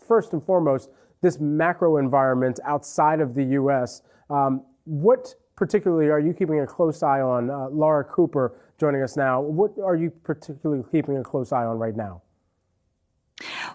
First and foremost, this macro environment outside of the U.S., what particularly are you keeping a close eye on? Laura Cooper joining us now. What are you particularly keeping a close eye on right now?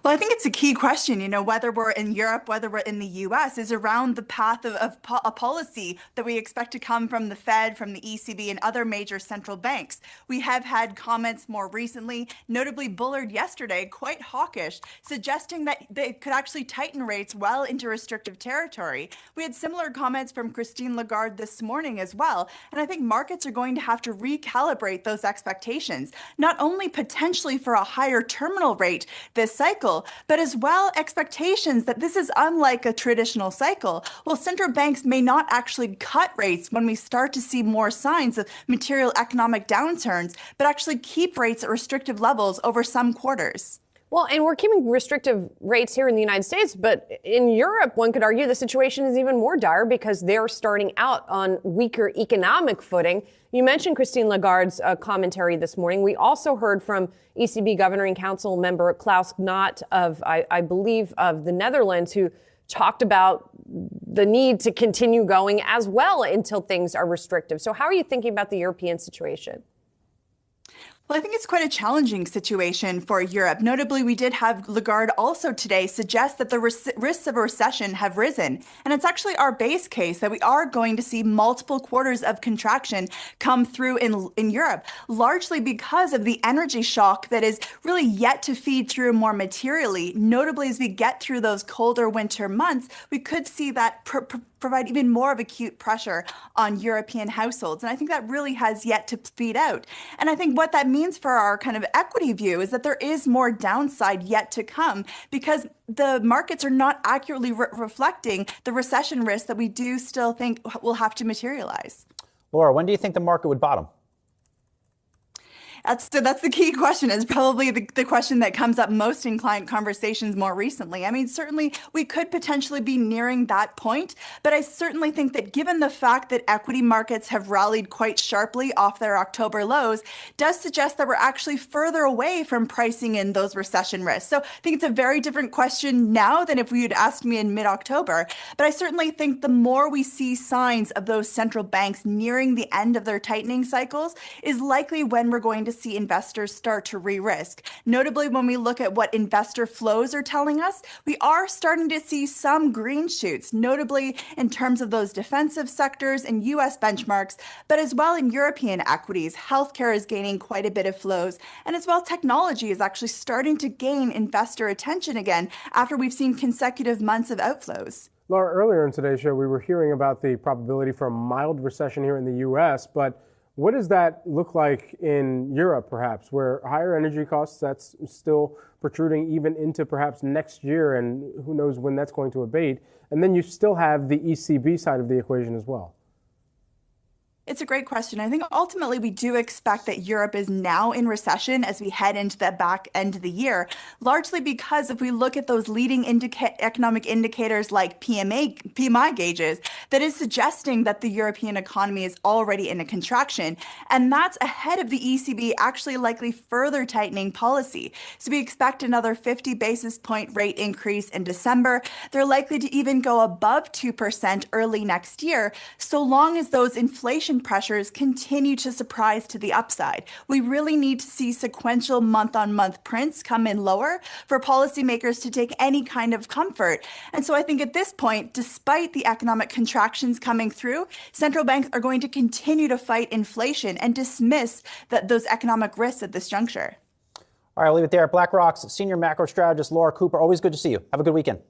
Well, I think it's a key question, whether we're in Europe, whether we're in the US, is around the path of a policy that we expect to come from the Fed, from the ECB, and other major central banks. We have had comments more recently, notably Bullard yesterday, quite hawkish, suggesting that they could actually tighten rates well into restrictive territory. We had similar comments from Christine Lagarde this morning as well. And I think markets are going to have to recalibrate those expectations, not only potentially for a higher terminal rate this cycle, but as well expectations that this is unlike a traditional cycle. Well, central banks may not actually cut rates when we start to see more signs of material economic downturns, but actually keep rates at restrictive levels over some quarters. Well, and we're keeping restrictive rates here in the United States, but in Europe, one could argue the situation is even more dire because they're starting out on weaker economic footing. You mentioned Christine Lagarde's commentary this morning. We also heard from ECB Governing Council member Klaus Knot of, I believe, of the Netherlands, who talked about the need to continue going as well until things are restrictive. So how are you thinking about the European situation? Well, I think it's quite a challenging situation for Europe. Notably, we did have Lagarde also today suggest that the risks of a recession have risen. And it's actually our base case that we are going to see multiple quarters of contraction come through in Europe, largely because of the energy shock that is really yet to feed through more materially. Notably, as we get through those colder winter months, we could see that provide even more of acute pressure on European households. And I think that really has yet to feed out. And I think what that means for our kind of equity view is that there is more downside yet to come because the markets are not accurately reflecting the recession risk that we do still think will have to materialize. Laura, when do you think the market would bottom? That's the key question. Is probably the question that comes up most in client conversations more recently. I mean, certainly we could potentially be nearing that point, but I certainly think that given the fact that equity markets have rallied quite sharply off their October lows, does suggest that we're actually further away from pricing in those recession risks. So I think it's a very different question now than if you had asked me in mid-October. But I certainly think the more we see signs of those central banks nearing the end of their tightening cycles is likely when we're going to see investors start to re-risk. Notably, when we look at what investor flows are telling us, we are starting to see some green shoots, notably in terms of those defensive sectors and U.S. benchmarks, but as well in European equities. Healthcare is gaining quite a bit of flows, and as well technology is actually starting to gain investor attention again after we've seen consecutive months of outflows. Laura, earlier in today's show, we were hearing about the probability for a mild recession here in the U.S., but what does that look like in Europe, perhaps, where higher energy costs, that's still protruding even into perhaps next year, and who knows when that's going to abate? And then you still have the ECB side of the equation as well. It's a great question. I think ultimately we do expect that Europe is now in recession as we head into the back end of the year, largely because if we look at those leading economic indicators like PMI gauges, that is suggesting that the European economy is already in a contraction. And that's ahead of the ECB actually likely further tightening policy. So we expect another 50 basis point rate increase in December. They're likely to even go above 2% early next year, so long as those inflation pressures continue to surprise to the upside. We really need to see sequential month-on-month prints come in lower for policymakers to take any kind of comfort. And so I think at this point, despite the economic contractions coming through, central banks are going to continue to fight inflation and dismiss those economic risks at this juncture. All right, I'll leave it there. BlackRock's Senior Macro Strategist Laura Cooper, always good to see you. Have a good weekend.